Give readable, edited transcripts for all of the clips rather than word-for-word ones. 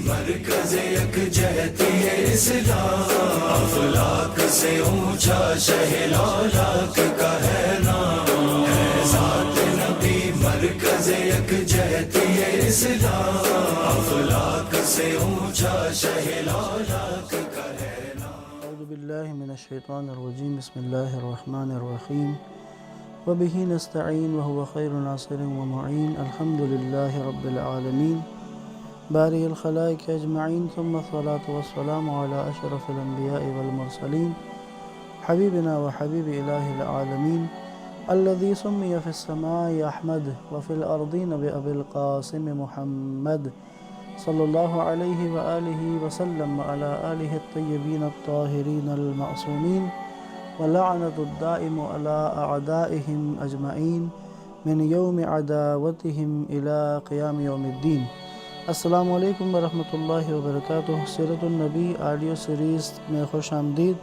مرکز یکجہتی اسلام، افلاک سے اونچا شہ لالاک کا ہے نام، ہے ذات نبی مرکز یکجہتی اسلام، افلاک سے اونچا شہ لالاک کا ہے نام۔ اعوذ باللہ من الشیطان الرجیم، بسم اللہ الرحمن الرحیم، وبہ نستعین وہو خیر ناصر ومعین، الحمد للہ رب العالمین باری الخلائق اجمعین، ثم الصلاة والسلام علی اشرف الانبیاء والمرسلین، حبیبنا وحبیب الہ العالمین الذی سمی فی السماء احمد وفی الارضین بأبی القاسم محمد صلی اللہ علیہ وآلہ وسلم وعلی آلہ الطیبین الطاہرین المعصومین ولعنت الدائم علی اعدائہم اجمعین من یوم عداوتہم الی قیام یوم الدین۔ السلام علیکم ورحمۃ اللہ وبرکاتہ۔ سیرت النبی آڈیو سیریز میں خوش آمدید۔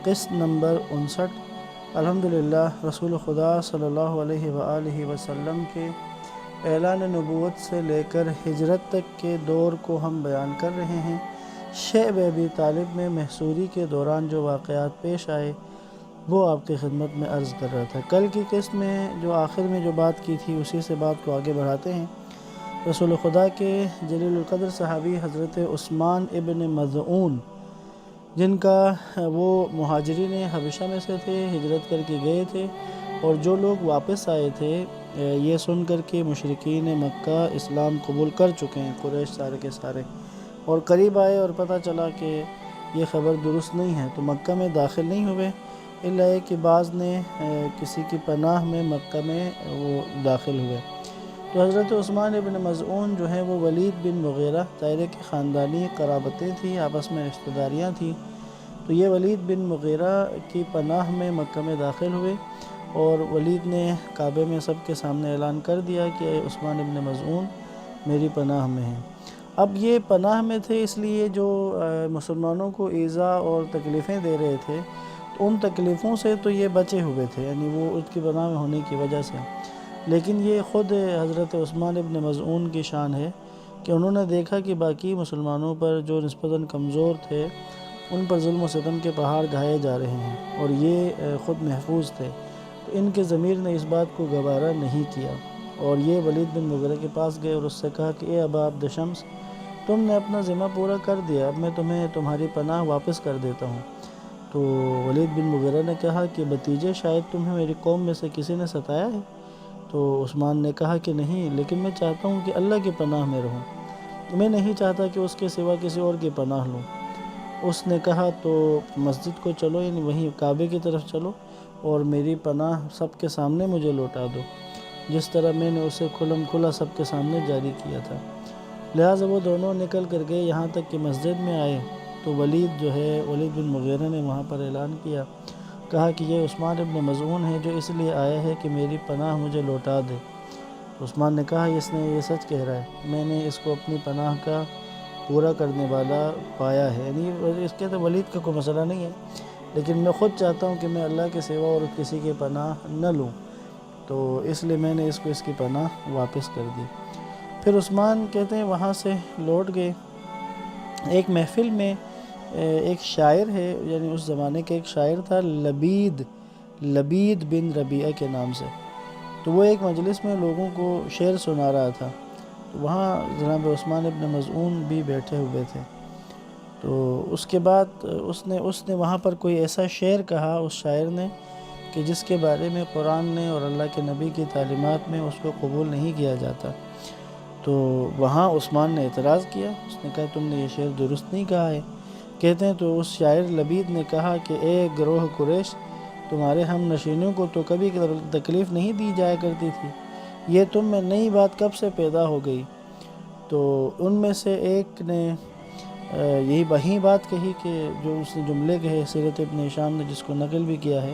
قسط نمبر 59۔ الحمدللہ رسول خدا صلی اللہ علیہ وآلہ وسلم کے اعلان نبوت سے لے کر ہجرت تک کے دور کو ہم بیان کر رہے ہیں۔ شعب ابی طالب میں محصوری کے دوران جو واقعات پیش آئے وہ آپ کی خدمت میں عرض کر رہا تھا۔ کل کی قسط میں جو آخر میں جو بات کی تھی اسی سے بات کو آگے بڑھاتے ہیں۔ رسول خدا کے جلیل القدر صحابی حضرت عثمان ابن مظعون، جن کا وہ مہاجرین حبشہ میں سے تھے، ہجرت کر کے گئے تھے، اور جو لوگ واپس آئے تھے یہ سن کر کے مشرکین مکہ اسلام قبول کر چکے ہیں، قریش سارے کے سارے، اور قریب آئے اور پتہ چلا کہ یہ خبر درست نہیں ہے تو مکہ میں داخل نہیں ہوئے، الا کہ بعض نے کسی کی پناہ میں مکہ میں وہ داخل ہوئے۔ تو حضرت عثمان ابن مظعون جو ہیں وہ ولید بن مغیرہ، ظاہر کی خاندانی قرابتیں تھیں، آپس میں رشتہ داریاں تھیں، تو یہ ولید بن مغیرہ کی پناہ میں مکہ میں داخل ہوئے، اور ولید نے کعبے میں سب کے سامنے اعلان کر دیا کہ اے عثمان ابن مظعون میری پناہ میں ہیں۔ اب یہ پناہ میں تھے اس لیے جو مسلمانوں کو ایذا اور تکلیفیں دے رہے تھے تو ان تکلیفوں سے تو یہ بچے ہوئے تھے، یعنی وہ اس کی پناہ میں ہونے کی وجہ سے، لیکن یہ خود حضرت عثمان ابن مظعون کی شان ہے کہ انہوں نے دیکھا کہ باقی مسلمانوں پر جو نسبتاً کمزور تھے ان پر ظلم و ستم کے پہاڑ ڈھائے جا رہے ہیں، اور یہ خود محفوظ تھے، تو ان کے ضمیر نے اس بات کو گوارا نہیں کیا، اور یہ ولید بن مغیرہ کے پاس گئے اور اس سے کہا کہ اے ابا عبد شمس، تم نے اپنا ذمہ پورا کر دیا، اب میں تمہیں تمہاری پناہ واپس کر دیتا ہوں۔ تو ولید بن مغیرہ نے کہا کہ بھتیجے، شاید تمہیں میری قوم میں سے کسی نے ستایا ہے؟ تو عثمان نے کہا کہ نہیں، لیکن میں چاہتا ہوں کہ اللہ کی پناہ میں رہوں، میں نہیں چاہتا کہ اس کے سوا کسی اور کی پناہ لوں۔ اس نے کہا تو مسجد کو چلو، یعنی وہیں کعبے کی طرف چلو، اور میری پناہ سب کے سامنے مجھے لوٹا دو، جس طرح میں نے اسے کھلم کھلا سب کے سامنے جاری کیا تھا۔ لہٰذا وہ دونوں نکل کر گئے، یہاں تک کہ مسجد میں آئے تو ولید بن مغیرہ نے وہاں پر اعلان کیا، کہا کہ یہ عثمان ابن مظعون ہے جو اس لیے آیا ہے کہ میری پناہ مجھے لوٹا دے۔ تو عثمان نے کہا اس نے یہ سچ کہہ رہا ہے، میں نے اس کو اپنی پناہ کا پورا کرنے والا پایا ہے، یعنی اس کے تو ولید کا کوئی مسئلہ نہیں ہے، لیکن میں خود چاہتا ہوں کہ میں اللہ کے سوا اور کسی کی پناہ نہ لوں، تو اس لیے میں نے اس کی پناہ واپس کر دی۔ پھر عثمان کہتے ہیں وہاں سے لوٹ گئے، ایک محفل میں ایک شاعر ہے، یعنی اس زمانے کے ایک شاعر تھا لبید بن ربیعہ کے نام سے، تو وہ ایک مجلس میں لوگوں کو شعر سنا رہا تھا، تو وہاں جناب عثمان ابن مظعون بھی بیٹھے ہوئے تھے۔ تو اس کے بعد اس نے وہاں پر کوئی ایسا شعر کہا اس شاعر نے کہ جس کے بارے میں قرآن نے اور اللہ کے نبی کی تعلیمات میں اس کو قبول نہیں کیا جاتا، تو وہاں عثمان نے اعتراض کیا، اس نے کہا تم نے یہ شعر درست نہیں کہا ہے۔ کہتے ہیں تو اس شاعر لبید نے کہا کہ اے گروہ قریش، تمہارے ہم نشینوں کو تو کبھی تکلیف نہیں دی جایا کرتی تھی، یہ تم میں نئی بات کب سے پیدا ہو گئی؟ تو ان میں سے ایک نے یہی وہی بات کہی کہ جو اس نے جملے کہے سیرت ابن ہشام نے جس کو نقل بھی کیا ہے۔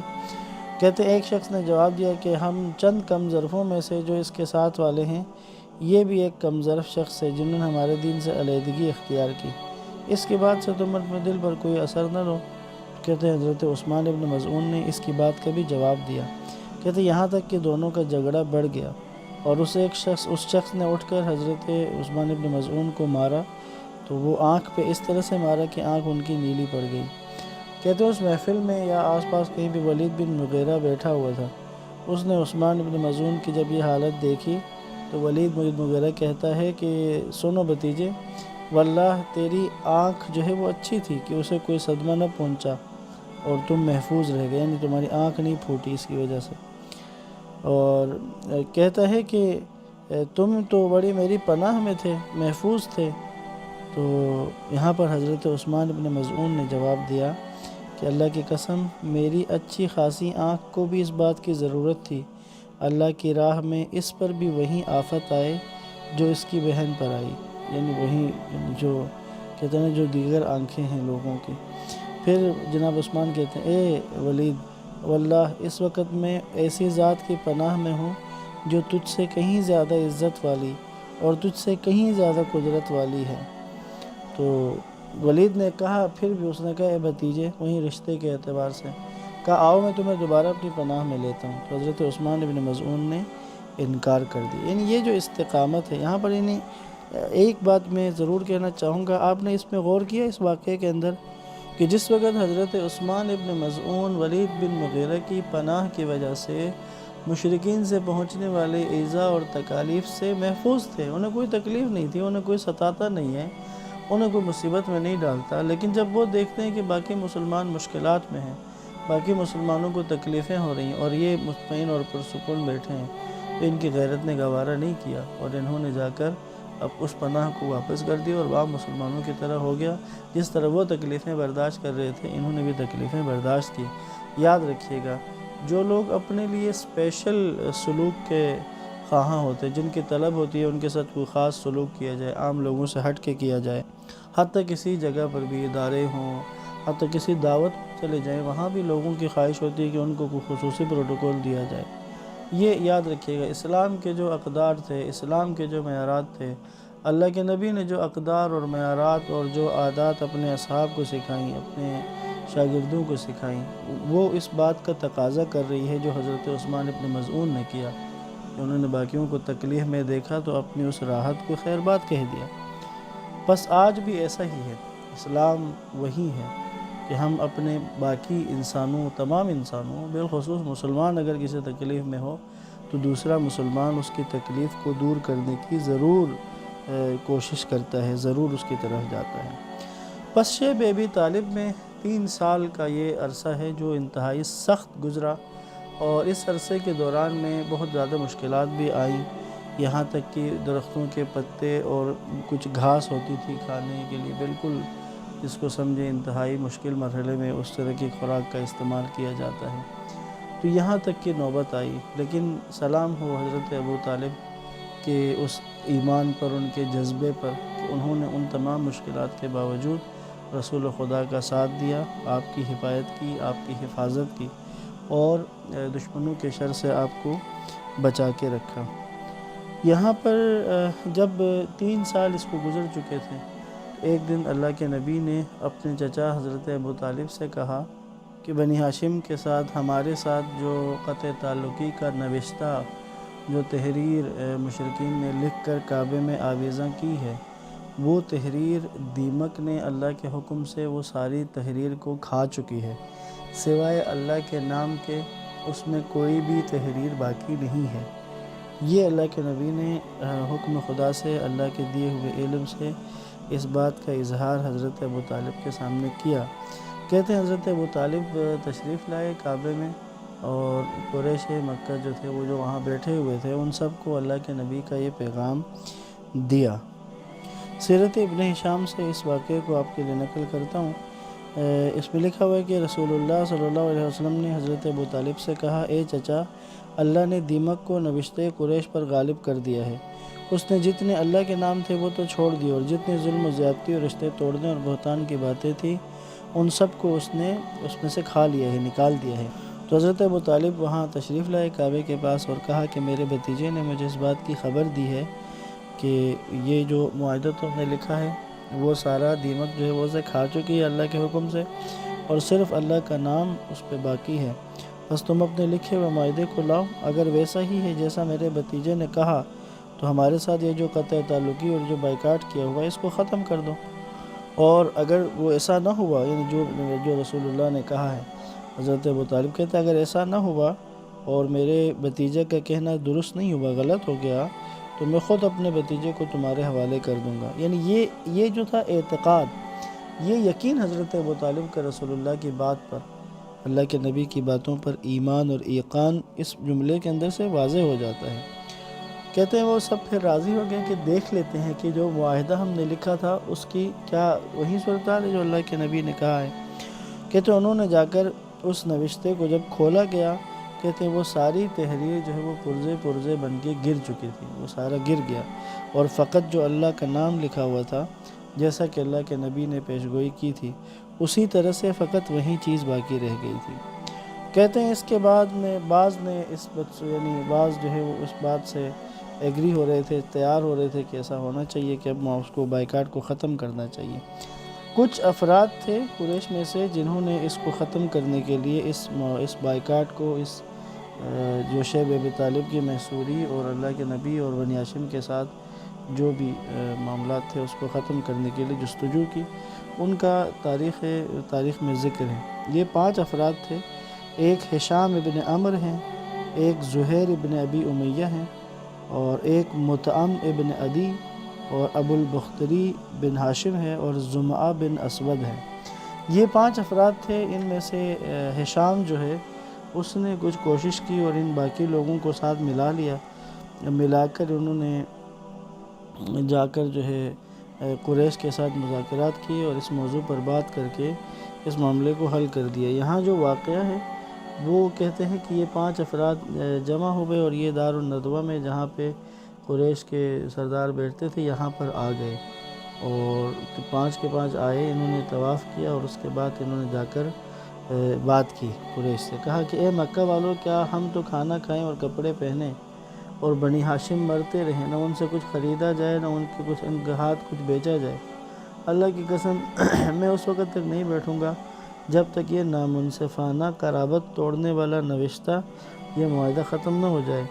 کہتے ایک شخص نے جواب دیا کہ ہم چند کم ظرفوں میں سے جو اس کے ساتھ والے ہیں، یہ بھی ایک کم ظرف شخص ہے جنہوں نے ہمارے دین سے علیحدگی اختیار کی، اس کی بات سے تم اپنے دل پر کوئی اثر نہ لو۔ کہتے ہیں حضرت عثمان ابن مظعون نے اس کی بات کا بھی جواب دیا۔ کہتے یہاں تک کہ دونوں کا جھگڑا بڑھ گیا، اور اس شخص نے اٹھ کر حضرت عثمان ابن مظعون کو مارا تو وہ آنکھ پہ اس طرح سے مارا کہ آنکھ ان کی نیلی پڑ گئی۔ کہتے ہیں اس محفل میں یا آس پاس کہیں بھی ولید بن مغیرہ بیٹھا ہوا تھا، اس نے عثمان بن مظعون کی جب یہ حالت دیکھی تو ولید بن مغیرہ کہتا ہے کہ سنو بھتیجے، واللہ تیری آنکھ جو ہے وہ اچھی تھی کہ اسے کوئی صدمہ نہ پہنچا اور تم محفوظ رہ گئے، یعنی تمہاری آنکھ نہیں پھوٹی اس کی وجہ سے۔ اور کہتا ہے کہ تم تو بڑی میری پناہ میں تھے، محفوظ تھے۔ تو یہاں پر حضرت عثمان بن مظعون نے جواب دیا کہ اللہ کی قسم میری اچھی خاصی آنکھ کو بھی اس بات کی ضرورت تھی، اللہ کی راہ میں اس پر بھی وہی آفت آئے جو اس کی بہن پر آئی، یعنی وہی جو کہتے ہیں جو دیگر آنکھیں ہیں لوگوں کی۔ پھر جناب عثمان کہتے ہیں اے ولید، واللہ اس وقت میں ایسی ذات کی پناہ میں ہوں جو تجھ سے کہیں زیادہ عزت والی اور تجھ سے کہیں زیادہ قدرت والی ہے۔ تو ولید نے کہا، پھر بھی اس نے کہا اے بھتیجے، وہیں رشتے کے اعتبار سے کہا آؤ میں تمہیں دوبارہ اپنی پناہ میں لیتا ہوں۔ تو حضرت عثمان بن مظعون نے انکار کر دیا۔ یعنی یہ جو استقامت ہے یہاں پر، یعنی ایک بات میں ضرور کہنا چاہوں گا، آپ نے اس میں غور کیا اس واقعے کے اندر کہ جس وقت حضرت عثمان بن مظعون ولید بن مغیرہ کی پناہ کی وجہ سے مشرکین سے پہنچنے والے ایذا اور تکالیف سے محفوظ تھے، انہیں کوئی تکلیف نہیں تھی، انہیں کوئی ستاتا نہیں ہے، انہیں کوئی مصیبت میں نہیں ڈالتا، لیکن جب وہ دیکھتے ہیں کہ باقی مسلمان مشکلات میں ہیں، باقی مسلمانوں کو تکلیفیں ہو رہی ہیں اور یہ مطمئن اور پرسکون بیٹھے ہیں، تو ان کی غیرت نے گوارہ نہیں کیا اور انہوں نے جا کر اب اس پناہ کو واپس کر دیا اور عام مسلمانوں کی طرح ہو گیا۔ جس طرح وہ تکلیفیں برداشت کر رہے تھے انہوں نے بھی تکلیفیں برداشت کی۔ یاد رکھیے گا، جو لوگ اپنے لیے اسپیشل سلوک کے خواہاں ہوتے ہیں، جن کی طلب ہوتی ہے ان کے ساتھ کوئی خاص سلوک کیا جائے، عام لوگوں سے ہٹ کے کیا جائے، حتیٰ کسی جگہ پر بھی ادارے ہوں، حتیٰ کسی دعوت چلے جائیں، وہاں بھی لوگوں کی خواہش ہوتی ہے کہ ان کو کوئی خصوصی پروٹوکول دیا جائے۔ یہ یاد رکھیے گا، اسلام کے جو اقدار تھے، اسلام کے جو معیارات تھے، اللہ کے نبی نے جو اقدار اور معیارات اور جو عادات اپنے اصحاب کو سکھائیں، اپنے شاگردوں کو سکھائیں، وہ اس بات کا تقاضا کر رہی ہے جو حضرت عثمان بن مظعون نے کیا کہ انہوں نے باقیوں کو تکلیف میں دیکھا تو اپنی اس راحت کو خیر بات کہہ دیا۔ بس آج بھی ایسا ہی ہے، اسلام وہی ہے کہ ہم اپنے باقی انسانوں، تمام انسانوں، بالخصوص مسلمان اگر کسی تکلیف میں ہو تو دوسرا مسلمان اس کی تکلیف کو دور کرنے کی ضرور کوشش کرتا ہے، ضرور اس کی طرف جاتا ہے۔ بس شیب ابی طالب میں 3 سال کا یہ عرصہ ہے جو انتہائی سخت گزرا، اور اس عرصے کے دوران میں بہت زیادہ مشکلات بھی آئیں، یہاں تک کہ درختوں کے پتے اور کچھ گھاس ہوتی تھی کھانے کے لیے، بالکل اس کو سمجھے انتہائی مشکل مرحلے میں اس طرح کی خوراک کا استعمال کیا جاتا ہے۔ تو یہاں تک کہ نوبت آئی، لیکن سلام ہو حضرت ابو طالب کہ اس ایمان پر، ان کے جذبے پر، کہ انہوں نے ان تمام مشکلات کے باوجود رسول خدا کا ساتھ دیا، آپ کی حفاظت کی، آپ کی حفاظت کی اور دشمنوں کے شر سے آپ کو بچا کے رکھا۔ یہاں پر جب 3 سال اس کو گزر چکے تھے، ایک دن اللہ کے نبی نے اپنے چچا حضرت ابو طالب سے کہا کہ بنی ہاشم کے ساتھ ہمارے ساتھ جو قطع تعلقی کا نوشتہ، جو تحریر مشرکین نے لکھ کر کعبے میں آویزاں کی ہے، وہ تحریر دیمک نے اللہ کے حکم سے وہ ساری تحریر کو کھا چکی ہے، سوائے اللہ کے نام کے اس میں کوئی بھی تحریر باقی نہیں ہے۔ یہ اللہ کے نبی نے حکم خدا سے، اللہ کے دیے ہوئے علم سے اس بات کا اظہار حضرت ابو طالب کے سامنے کیا۔ کہتے ہیں حضرت ابو طالب تشریف لائے کعبے میں، اور قریش مکہ جو تھے، وہ جو وہاں بیٹھے ہوئے تھے، ان سب کو اللہ کے نبی کا یہ پیغام دیا۔ سیرت ابن ہشام سے اس واقعے کو آپ کے لیے نقل کرتا ہوں۔ اس میں لکھا ہوا ہے کہ رسول اللہ صلی اللہ علیہ وسلم نے حضرت ابو طالب سے کہا، اے چچا، اللہ نے دیمک کو نوشتے قریش پر غالب کر دیا ہے، اس نے جتنے اللہ کے نام تھے وہ تو چھوڑ دیے، اور جتنے ظلم و زیادتی اور رشتے توڑنے اور بہتان کی باتیں تھیں ان سب کو اس نے اس میں سے کھا لیا ہے، نکال دیا ہے۔ تو حضرت ابو طالب وہاں تشریف لائے کعبے کے پاس اور کہا کہ میرے بھتیجے نے مجھے اس بات کی خبر دی ہے کہ یہ جو معاہدہ تم نے لکھا ہے وہ سارا دیمک جو ہے وہ اسے کھا چکی ہے اللہ کے حکم سے، اور صرف اللہ کا نام اس پہ باقی ہے۔ بس تم اپنے لکھے ہوئے معاہدے کو لاؤ، اگر ویسا ہی ہے جیسا میرے بھتیجے نے کہا تو ہمارے ساتھ یہ جو قطع تعلقی اور جو بائیکاٹ کیا ہوا ہے اس کو ختم کر دو۔ اور اگر وہ ایسا نہ ہوا، یعنی جو رسول اللہ نے کہا ہے، حضرت ابو طالب کہتے ہیں اگر ایسا نہ ہوا اور میرے بھتیجے کا کہنا درست نہیں ہوا، غلط ہو گیا، تو میں خود اپنے بھتیجے کو تمہارے حوالے کر دوں گا۔ یعنی یہ جو تھا اعتقاد، یہ یقین حضرت ابو طالب کا رسول اللہ کی بات پر، اللہ کے نبی کی باتوں پر ایمان اور ایقان اس جملے کے اندر سے واضح ہو جاتا ہے۔ کہتے ہیں وہ سب پھر راضی ہو گئے کہ دیکھ لیتے ہیں کہ جو معاہدہ ہم نے لکھا تھا اس کی کیا وہی صورتحال ہے جو اللہ کے نبی نے کہا ہے۔ کہتے ہیں انہوں نے جا کر اس نوشتے کو جب کھولا گیا، کہتے ہیں وہ ساری تحریر جو ہے وہ پرزے پرزے بن کے گر چکی تھی، وہ سارا گر گیا، اور فقط جو اللہ کا نام لکھا ہوا تھا، جیسا کہ اللہ کے نبی نے پیشگوئی کی تھی، اسی طرح سے فقط وہی چیز باقی رہ گئی تھی۔ کہتے ہیں اس کے بعد میں بعض نے یعنی بعض جو ہے وہ اس بات سے ایگری ہو رہے تھے، تیار ہو رہے تھے کہ ایسا ہونا چاہیے کہ اب اس کو بائیکاٹ کو ختم کرنا چاہیے۔ کچھ افراد تھے قریش میں سے جنہوں نے اس کو ختم کرنے کے لیے اس بائیکاٹ کو، اس جو شیب ابی طالب کی محصوری اور اللہ کے نبی اور بنی ہاشم کے ساتھ جو بھی معاملات تھے اس کو ختم کرنے کے لیے جستجو کی۔ ان کا تاریخ میں ذکر ہے۔ یہ 5 افراد تھے، ایک ہشام ابن عمر ہیں، ایک زہیر ابن ابی امیہ ہیں، اور ایک مطعم ابن عدی، اور ابو البختری بن ہاشم ہے، اور زمعہ بن اسود ہے۔ یہ 5 افراد تھے۔ ان میں سے ہشام جو ہے اس نے کچھ کوشش کی اور ان باقی لوگوں کو ساتھ ملا کر انہوں نے جا کر جو ہے قریش کے ساتھ مذاکرات کیے اور اس موضوع پر بات کر کے اس معاملے کو حل کر دیا۔ یہاں جو واقعہ ہے وہ کہتے ہیں کہ یہ 5 افراد جمع ہو گئے اور یہ دار الندوہ میں جہاں پہ قریش کے سردار بیٹھتے تھے یہاں پر آ گئے، اور 5 کے 5 آئے، انہوں نے طواف کیا، اور اس کے بعد انہوں نے جا کر بات کی قریش سے، کہا کہ اے مکہ والو، کیا ہم تو کھانا کھائیں اور کپڑے پہنیں اور بنی ہاشم مرتے رہیں، نہ ان سے کچھ خریدا جائے، نہ ان کے ہاتھ کچھ بیچا جائے؟ اللہ کی قسم میں اس وقت تک نہیں بیٹھوں گا جب تک یہ نامنصفانہ قرابت توڑنے والا نوشتہ، یہ معاہدہ ختم نہ ہو جائے۔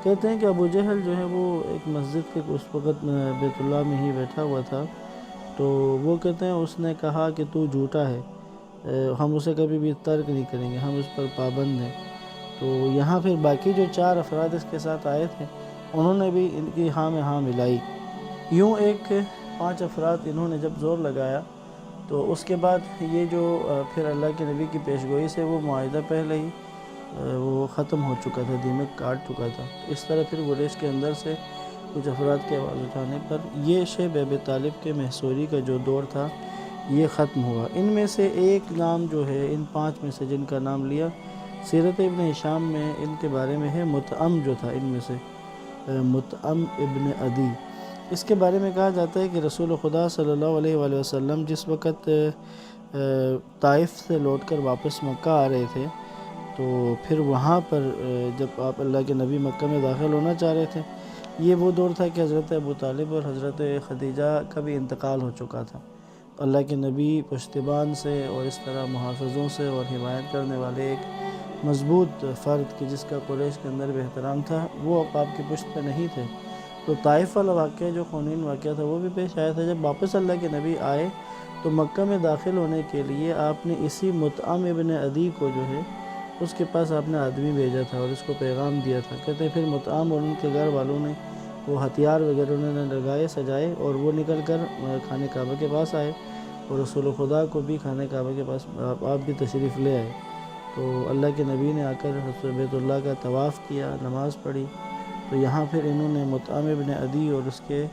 کہتے ہیں کہ ابو جہل جو ہے وہ ایک مسجد کے اس وقت بیت اللہ میں ہی بیٹھا ہوا تھا، تو وہ کہتے ہیں اس نے کہا کہ تو جھوٹا ہے، ہم اسے کبھی بھی ترک نہیں کریں گے، ہم اس پر پابند ہیں۔ تو یہاں پھر باقی جو 4 افراد اس کے ساتھ آئے تھے انہوں نے بھی ان کی ہاں میں ہاں ملائی۔ یوں 5 افراد انہوں نے جب زور لگایا تو اس کے بعد یہ جو پھر اللہ کے نبی کی پیشگوئی سے وہ معاہدہ پہلے ہی وہ ختم ہو چکا تھا، دیمک کاٹ چکا تھا۔ اس طرح پھر قریش کے اندر سے کچھ افراد کے آواز اٹھانے پر یہ شیب ابی طالب کے محصوری کا جو دور تھا یہ ختم ہوا۔ ان میں سے ایک نام جو ہے، ان 5 میں سے جن کا نام لیا، سیرت ابن ہشام میں ان کے بارے میں ہے، مطعم جو تھا ان میں سے، مطعم ابن عدی۔ اس کے بارے میں کہا جاتا ہے کہ رسول خدا صلی اللہ علیہ وآلہ وسلم جس وقت طائف سے لوٹ کر واپس مکہ آ رہے تھے، تو پھر وہاں پر جب آپ اللہ کے نبی مکہ میں داخل ہونا چاہ رہے تھے، یہ وہ دور تھا کہ حضرت ابو طالب اور حضرت خدیجہ کا بھی انتقال ہو چکا تھا۔ اللہ کے نبی پشتبان سے اور اس طرح محافظوں سے اور حمایت کرنے والے ایک مضبوط فرد کی جس کا قریش کے اندر بھی احترام تھا، وہ آپ کی پشت پہ نہیں تھے۔ تو طائف والا واقعہ جو خونین واقعہ تھا وہ بھی پیش آیا تھا۔ جب واپس اللہ کے نبی آئے تو مکہ میں داخل ہونے کے لیے آپ نے اسی مطعم ابن عدی کو جو ہے اس کے پاس آپ نے آدمی بھیجا تھا اور اس کو پیغام دیا تھا۔ کہتے ہیں پھر مطعم اور ان کے گھر والوں نے وہ ہتھیار وغیرہ انہوں نے لگائے سجائے اور وہ نکل کر خانہ کعبہ کے پاس آئے، اور رسول خدا کو بھی خانہ کعبہ کے پاس آپ بھی تشریف لے آئے۔ تو اللہ کے نبی نے آ کر بیت اللہ کا طواف کیا، نماز پڑھی، تو یہاں پھر انہوں نے مطعم ابن عدی اور اس کے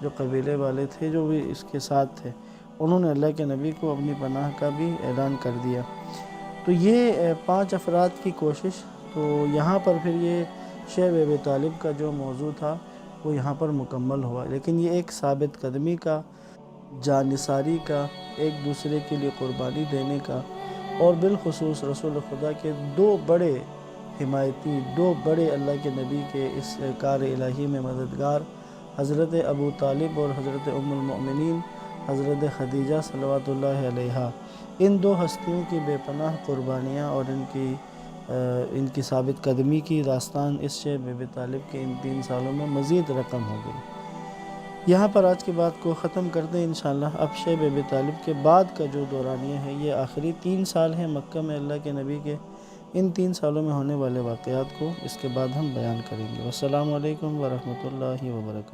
جو قبیلے والے تھے جو بھی اس کے ساتھ تھے، انہوں نے اللہ کے نبی کو اپنی پناہ کا بھی اعلان کر دیا۔ تو یہ 5 افراد کی کوشش، تو یہاں پر پھر یہ شیب ابی طالب کا جو موضوع تھا وہ یہاں پر مکمل ہوا۔ لیکن یہ ایک ثابت قدمی کا، جانثاری کا، ایک دوسرے کے لیے قربانی دینے کا، اور بالخصوص رسول خدا کے 2 بڑے حمایتی، 2 بڑے اللہ کے نبی کے اس کار الہی میں مددگار، حضرت ابو طالب اور حضرت ام المؤمنین حضرت خدیجہ صلوات اللہ علیہا، ان 2 ہستیوں کی بے پناہ قربانیاں اور ان کی ان کی ثابت قدمی کی داستان اس شیب ابی طالب کے ان 3 سالوں میں مزید رقم ہو گئی۔ یہاں پر آج کی بات کو ختم کرتے ہیں انشاءاللہ۔ اب شیب ابی طالب کے بعد کا جو دورانیہ ہے، یہ آخری 3 سال ہیں مکہ میں اللہ کے نبی کے۔ ان 3 سالوں میں ہونے والے واقعات کو اس کے بعد ہم بیان کریں گے۔ والسلام علیکم ورحمۃ اللہ وبرکاتہ۔